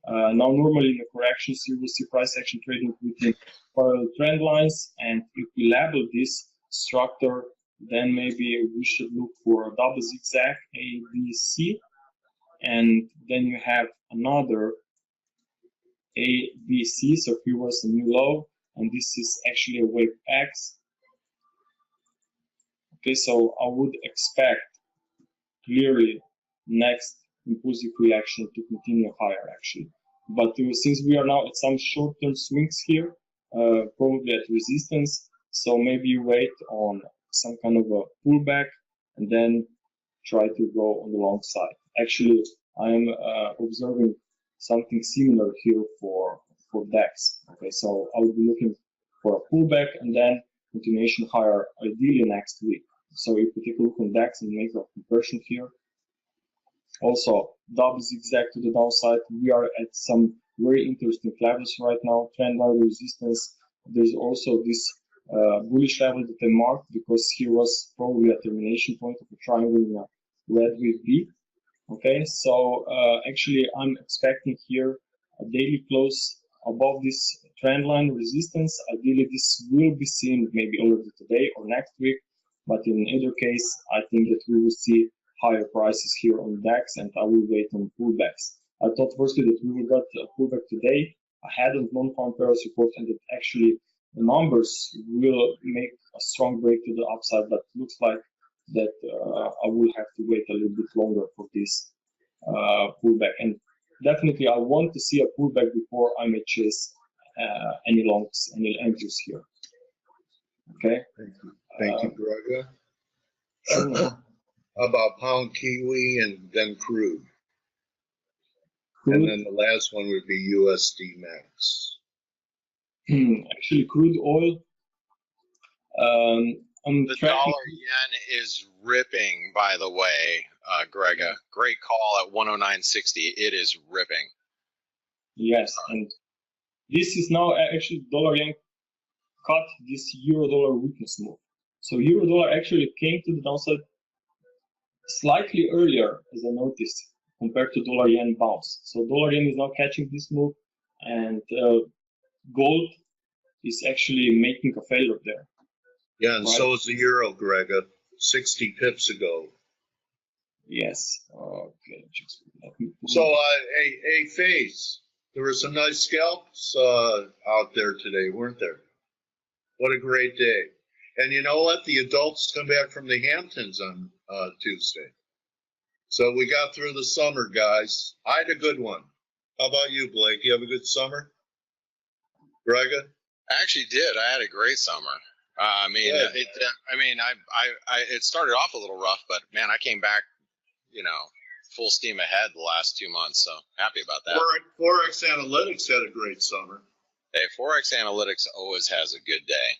Now normally in the corrections you will see price action trading within parallel trend lines, and if we label this structure, then maybe we should look for a double zigzag A, B, C, and then you have another A, B, C, so here was a new low, and this is actually a wave X. Okay, so I would expect clearly next impulsive reaction to continue higher actually. But since we are now at some short-term swings here, probably at resistance, so maybe wait on some kind of a pullback and then try to go on the long side. Actually, I'm observing something similar here for DAX. Okay, so I will be looking for a pullback and then continuation higher, ideally next week. So if we take a look on DAX and make a compression here, also double zigzag to the downside, we are at some very interesting levels right now. Trend line resistance. There's also this bullish level that I marked because here was probably a termination point of a triangle in a red wave B. Okay, so actually I'm expecting here a daily close above this trend line resistance. Ideally this will be seen maybe already today or next week, but in either case I think that we will see higher prices here on DAX, and I will wait on pullbacks. I thought firstly that we will get a pullback today ahead of non-farm payrolls report, and that actually the numbers will make a strong break to the upside, but looks like that I will have to wait a little bit longer for this pullback. And definitely I want to see a pullback before I may chase any longs, any entries here. Okay. Thank you, Grega. How about pound kiwi and then crude? And then the last one would be USD max. Actually, crude oil. The dollar yen is ripping, by the way, Grega. Great call at 109.60. It is ripping. Yes, and this is now actually dollar yen cut this euro dollar weakness move. So euro dollar actually came to the downside slightly earlier, as I noticed, compared to dollar yen bounce. So dollar yen is now catching this move, and gold is actually making a failure there. Yeah, and right? So is the euro, Grega, 60 pips ago. Yes. Okay. So, hey, FaZe, there were some nice scalps out there today, weren't there? What a great day. And you know what? The adults come back from the Hamptons on Tuesday. So we got through the summer, guys. I had a good one. How about you, Blake? You have a good summer? Grega? I actually did. I had a great summer. It started off a little rough, but man, I came back, full steam ahead the last 2 months. So happy about that. ForexAnalytix had a great summer. Hey, ForexAnalytix always has a good day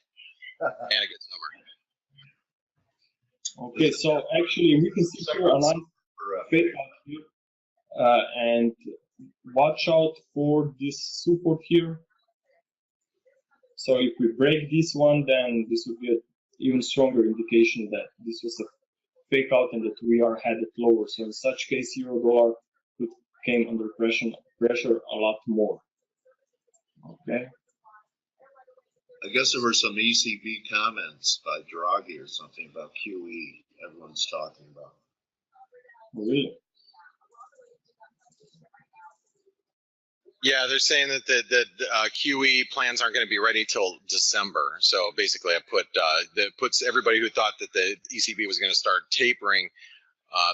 and a good summer. Okay, so actually we can see here a nice feedback here, and watch out for this support here. So if we break this one, then this would be an even stronger indication that this was a fake out and that we are headed lower. So in such case, euro dollar could came under pressure a lot more. Okay. I guess there were some ECB comments by Draghi or something about QE. Everyone's talking about. Really? Yeah, they're saying that the QE plans aren't going to be ready till December. So basically, that puts everybody who thought that the ECB was going to start tapering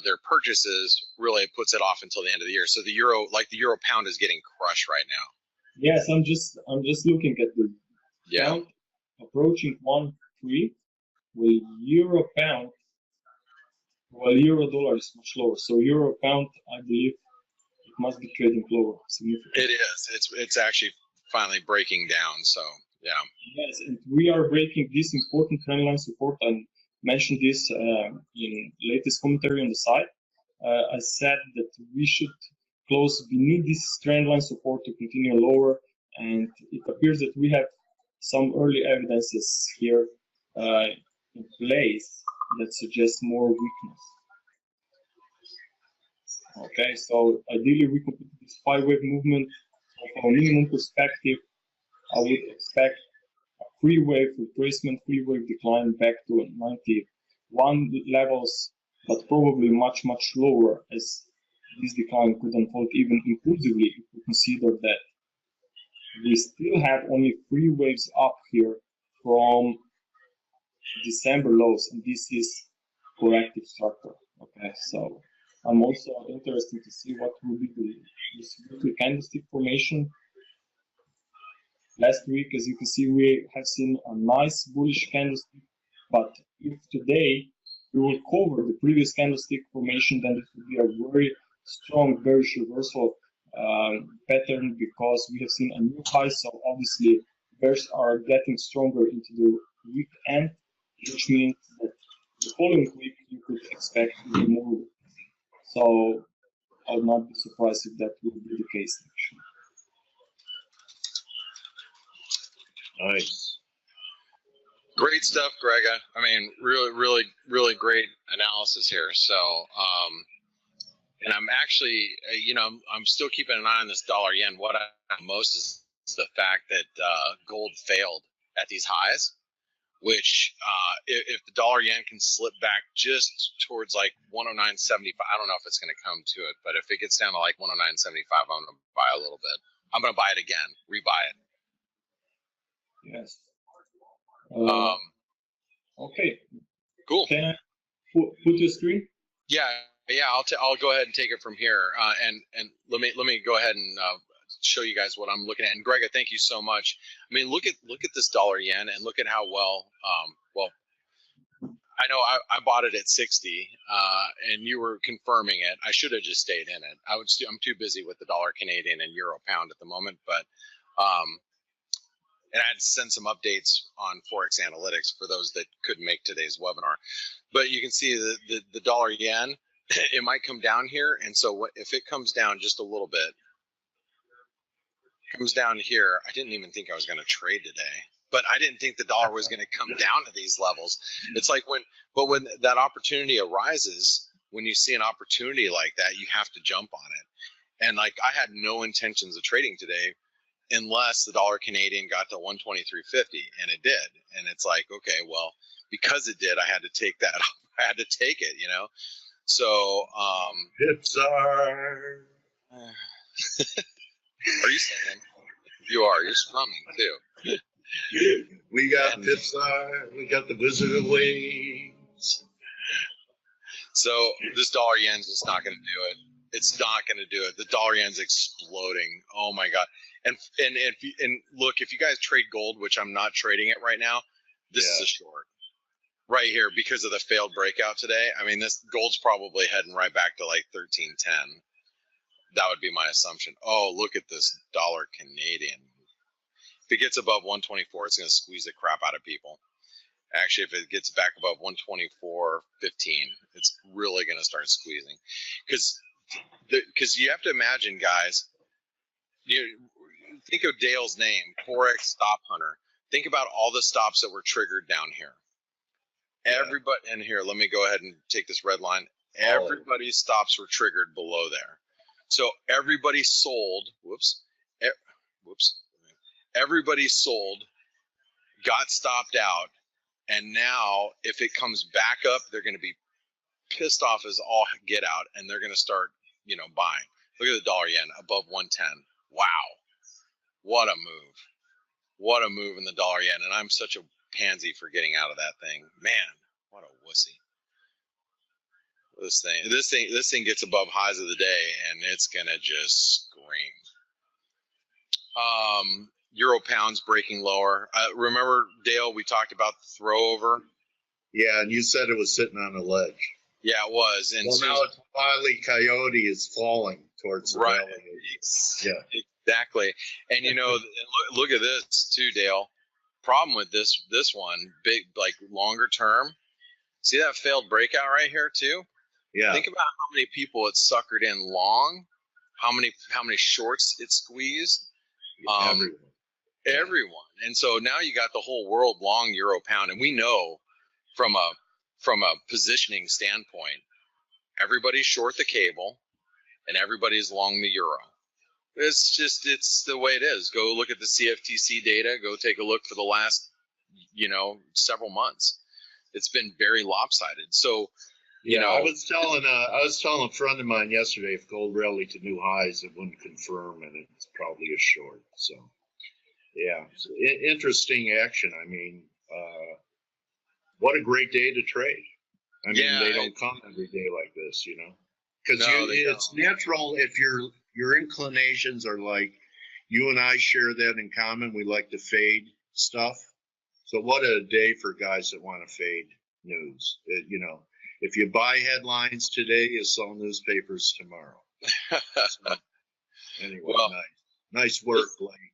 their purchases, really puts it off until the end of the year. So the euro pound is getting crushed right now. Yes, I'm just looking at the pound approaching 1.3, with euro pound, while euro dollar is much lower. So euro pound, I believe, it must be trading lower significantly. It is. It's actually finally breaking down. So yeah. Yes, and we are breaking this important trendline support. I mentioned this in latest commentary on the site. I said that we should close beneath this trendline support to continue lower, and it appears that we have some early evidences here in place that suggest more weakness. Okay, so ideally we complete this 5-wave movement. So from a minimum perspective, I would expect a 3-wave retracement, 3-wave decline back to 91 levels, but probably much lower, as this decline could unfold even impulsively if we consider that we still have only 3 waves up here from December lows, and this is corrective structure. Okay, so I'm also interested to see what will be this weekly candlestick formation. Last week, as you can see, we have seen a nice bullish candlestick, but if today we will cover the previous candlestick formation, then it will be a very strong bearish reversal pattern, because we have seen a new high. So obviously bears are getting stronger into the week end, which means that the following week you could expect even more. So I would not be surprised if that will be the case actually. Nice. Great stuff, Grega. I mean, really great analysis here. So, and I'm actually, I'm still keeping an eye on this dollar yen. What I like most is the fact that gold failed at these highs, which if the dollar yen can slip back just towards like 109.75, I don't know if it's going to come to it, but if it gets down to like 109.75, I'm going to buy a little bit. I'm going to buy it again, rebuy it. Yes. Okay. Cool. Can I put your screen? Yeah. I'll go ahead and take it from here. And let me go ahead and show you guys what I'm looking at. And Grega, thank you so much. I mean, look at this dollar yen and look at how well. I know I bought it at 60, and you were confirming it. I should have just stayed in it. I'm too busy with the dollar Canadian and euro pound at the moment, but. And I had to send some updates on ForexAnalytix for those that couldn't make today's webinar. But you can see the dollar yen, it might come down here. And so if it comes down just a little bit, comes down here, I didn't even think I was going to trade today. But I didn't think the dollar was going to come down to these levels. It's like when that opportunity arises, when you see an opportunity like that, you have to jump on it. And like I had no intentions of trading today, unless the dollar Canadian got to 123.50, and it did. And it's like, okay, well, because it did, I had to take that. I had to take it, So, Hits are. Are you singing? You are. You're strumming too. We got Pixar. We got the Wizard of Waves. So this dollar yen's just not going to do it. It's not going to do it. The dollar yen's exploding. Oh my god. And look, if you guys trade gold, which I'm not trading it right now, this is a short right here because of the failed breakout today. I mean, this gold's probably heading right back to like 1310. That would be my assumption. Oh, look at this dollar Canadian. If it gets above 124, it's going to squeeze the crap out of people. Actually, if it gets back above 124.15, it's really going to start squeezing. Because you have to imagine, guys, you think of Dale's name, Forex Stop Hunter. think about all the stops that were triggered down here. Everybody, and here, let me go ahead and take this red line. Everybody's stops were triggered below there. So everybody sold, everybody sold, got stopped out, and now if it comes back up, they're going to be pissed off as all get out, and they're going to start, buying. Look at the dollar yen above 110. Wow. What a move. What a move in the dollar yen. And I'm such a pansy for getting out of that thing. Man, what a wussy. This thing gets above highs of the day, and it's gonna just scream. Euro pounds breaking lower. Remember, Dale, we talked about the throw over. Yeah, and you said it was sitting on a ledge. Yeah, it was. And well, now it's finally Coyote is falling towards the right. valley. Yeah, exactly. And look at this too, Dale. Problem with this one, big, like longer term. See that failed breakout right here too? Yeah. Think about how many people it suckered in long, how many shorts it squeezed. Everyone. And so now you got the whole world long euro pound, and we know from a positioning standpoint, everybody's short the cable and everybody's long the euro. It's the way it is. Go look at the CFTC data, go take a look for the last, several months. It's been very lopsided. So, I was telling a friend of mine yesterday, if gold rallied to new highs, it wouldn't confirm, and it's probably a short. So, yeah, interesting action. I mean, what a great day to trade. I mean, they don't come every day like this, because it's natural if your inclinations are like you and I share that in common. We like to fade stuff. So what a day for guys that want to fade news. If you buy headlines today, you sell newspapers tomorrow. So, anyway, well, nice work, Blake.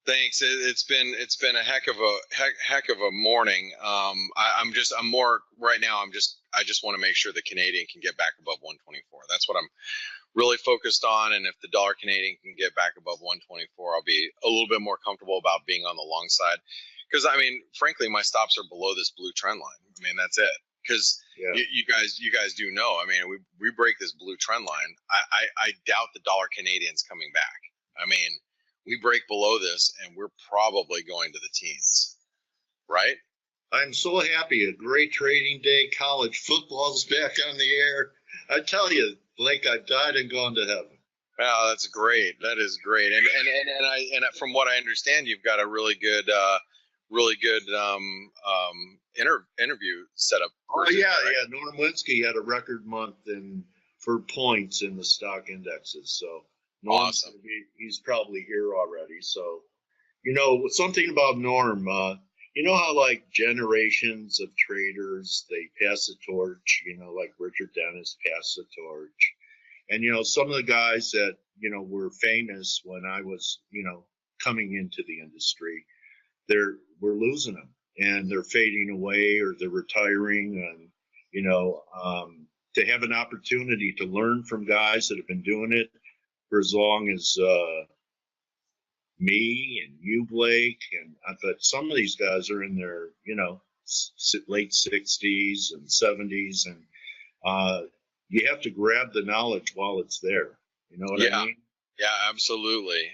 Thanks. It's been a heck of a morning. I just want to make sure the Canadian can get back above 124. That's what I'm really focused on. And if the dollar Canadian can get back above 124, I'll be a little bit more comfortable about being on the long side. Because frankly, my stops are below this blue trend line. That's it. Because you guys do know. We break this blue trend line. I doubt the dollar Canadian's coming back. We break below this, and we're probably going to the teens, right? I'm so happy. A great trading day. College football's back on the air. I tell you, Blake, I've died and gone to heaven. Wow, that's great. That is great. And from what I understand, you've got a really good interview set up. Oh yeah, right? Yeah. Norm Linsky had a record month for points in the stock indexes. So Norm's awesome. He's probably here already. So, something about Norm. How like generations of traders, they pass the torch. Like Richard Dennis passed the torch, and some of the guys that were famous when I was coming into the industry, we're losing them, and they're fading away or they're retiring, and to have an opportunity to learn from guys that have been doing it for as long as me and you, Blake, and but some of these guys are in their late 60s and 70s, and you have to grab the knowledge while it's there. You know what I mean? Yeah, absolutely.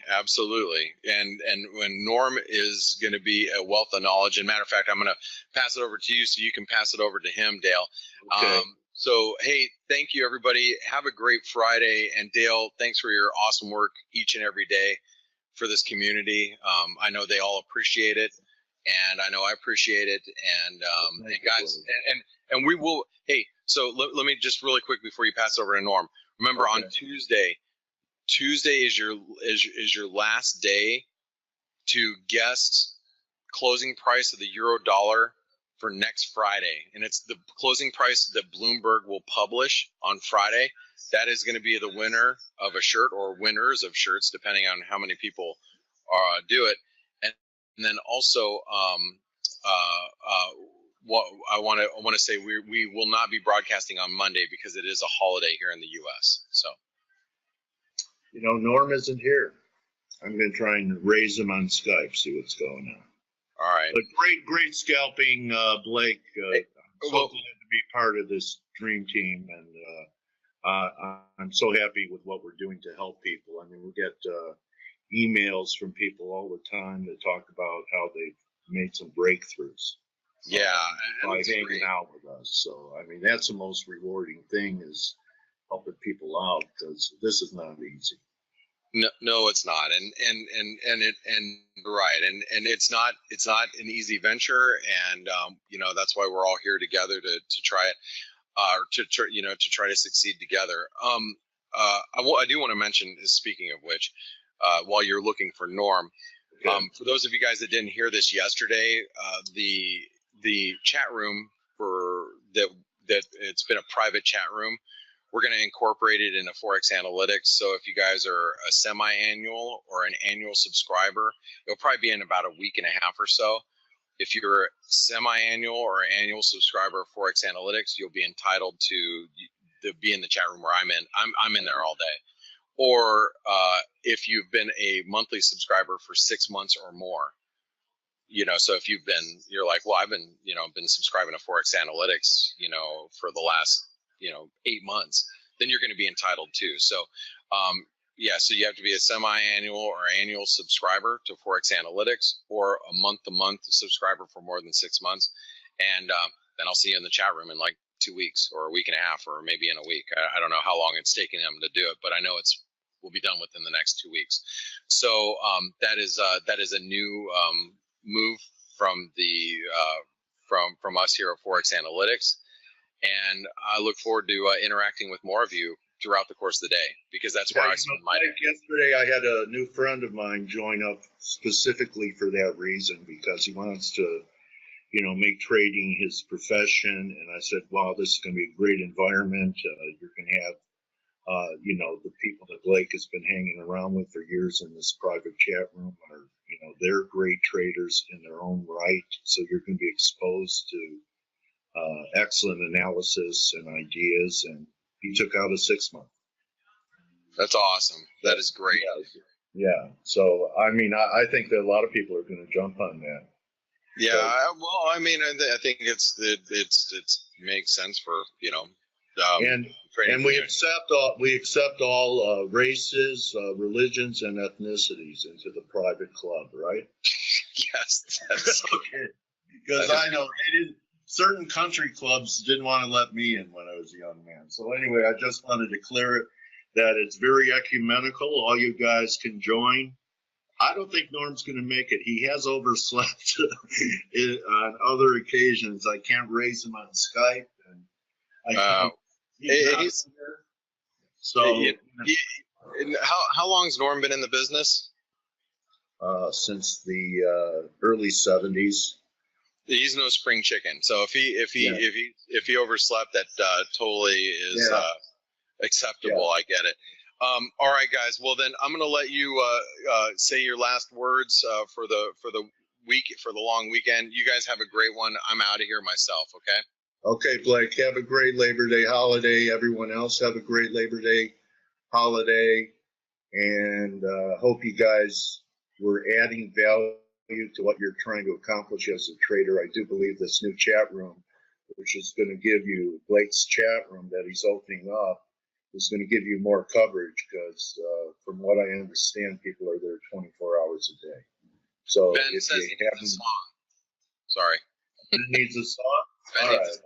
And when Norm is going to be a wealth of knowledge, and matter of fact, I'm going to pass it over to you so you can pass it over to him, Dale. Okay. So, hey, thank you, everybody. Have a great Friday. And Dale, thanks for your awesome work each and every day for this community. I know they all appreciate it, and I know I appreciate it. And guys, and we will. Hey, so let me just really quick before you pass over to Norm. Remember, on Tuesday is your last day to guess closing price of the euro dollar for next Friday, and it's the closing price that Bloomberg will publish on Friday. That is going to be the winner of a shirt or winners of shirts, depending on how many people do it. And then also, what I want to say, we will not be broadcasting on Monday because it is a holiday here in the U.S. So, Norm isn't here. I'm going to try and raise him on Skype, see what's going on. All right. But great scalping, Blake. I'm so glad to be part of this dream team, and I'm so happy with what we're doing to help people. I mean, we get emails from people all the time that talk about how they've made some breakthroughs. Yeah, by hanging out with us. So, I mean, that's the most rewarding thing, is helping people out, because this is not easy. No, it's not, and right, and it's not an easy venture, and you know, that's why we're all here together to try it, to try to succeed together. I do want to mention, speaking of which, while you're looking for Norm, for those of you guys that didn't hear this yesterday, the chat room that it's been a private chat room. We're going to incorporate it into ForexAnalytix. So if you guys are a semi-annual or an annual subscriber, it'll probably be in about a week and a half or so. If you're a semi-annual or annual subscriber of ForexAnalytix, you'll be entitled to be in the chat room where I'm in. I'm in there all day. Or if you've been a monthly subscriber for 6 months or more, you know, so if you're like, well, I've been subscribing to ForexAnalytix, you know, for the last 8 months, then you're going to be entitled to. So, so you have to be a semi-annual or annual subscriber to ForexAnalytix, or a month-to-month subscriber for more than 6 months. And then I'll see you in the chat room in like 2 weeks or a week and a half, or maybe in a week. I don't know how long it's taking them to do it, but I know we'll be done within the next 2 weeks. So that is a new move from from us here at ForexAnalytix. And I look forward to interacting with more of you throughout the course of the day, because that's where I spend my day. Yesterday, I had a new friend of mine join up specifically for that reason, because he wants to, make trading his profession. And I said, wow, this is going to be a great environment. You're going to have, the people that Blake has been hanging around with for years in this private chat room are, they're great traders in their own right. So you're going to be exposed to excellent analysis and ideas, and he took out a 6 month. That's awesome. That is great. Yeah. So I mean, I think that a lot of people are going to jump on that. Yeah. So, well, I mean, I think it makes sense for and we accept all races, religions, and ethnicities into the private club, right? Yes. That's okay. Because I know they didn't. Certain country clubs didn't want to let me in when I was a young man. So anyway, I just wanted to clear it that it's very ecumenical. All you guys can join. I don't think Norm's going to make it. He has overslept on other occasions. I can't raise him on Skype. And he's there. So how long's Norm been in the business? Since the early 70s. He's no spring chicken. So if he overslept, that totally is acceptable. Yeah. I get it. All right, guys. Well, then I'm going to let you say your last words for the long weekend. You guys have a great one. I'm out of here myself. Okay. Okay, Blake. Have a great Labor Day holiday. Everyone else have a great Labor Day holiday, and hope you guys were adding value to what you're trying to accomplish as a trader. I do believe this new chat room, which is going to give you Blake's chat room that he's opening up, is going to give you more coverage, because from what I understand, people are there 24 hours a day. So Ben if says you have a song. Sorry. Ben needs a song? Ben needs a song.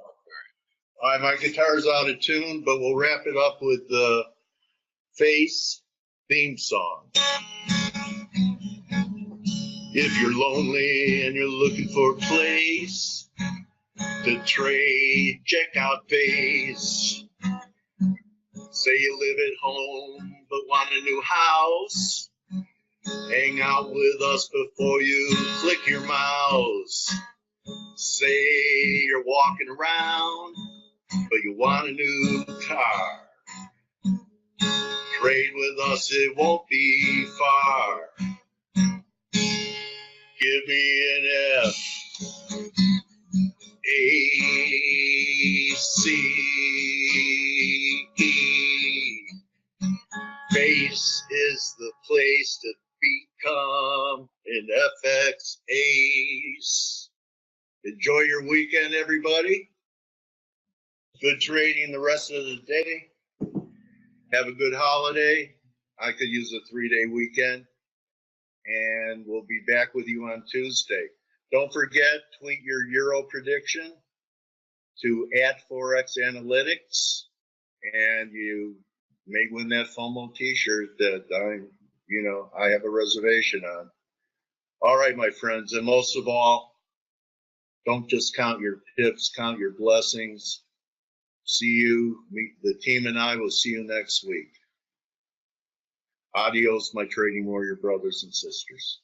All right, my guitar's out of tune, but we'll wrap it up with the Face theme song. If you're lonely and you're looking for a place to trade, check out Face. Say you live at home but want a new house, hang out with us before you click your mouse. Say you're walking around but you want a new car. Trade with us, it won't be far. Give me an F-A-C-E. Face is the place to become in FX Ace. Enjoy your weekend, everybody. Good trading the rest of the day. Have a good holiday. I could use a 3-day weekend. And we'll be back with you on Tuesday. Don't forget, tweet your Euro prediction to @ForexAnalytix. And you may win that FOMO t-shirt that I have a reservation on. All right, my friends, and most of all, don't just count your pips, count your blessings. See you, the team and I will see you next week. Adios, my trading warrior brothers and sisters.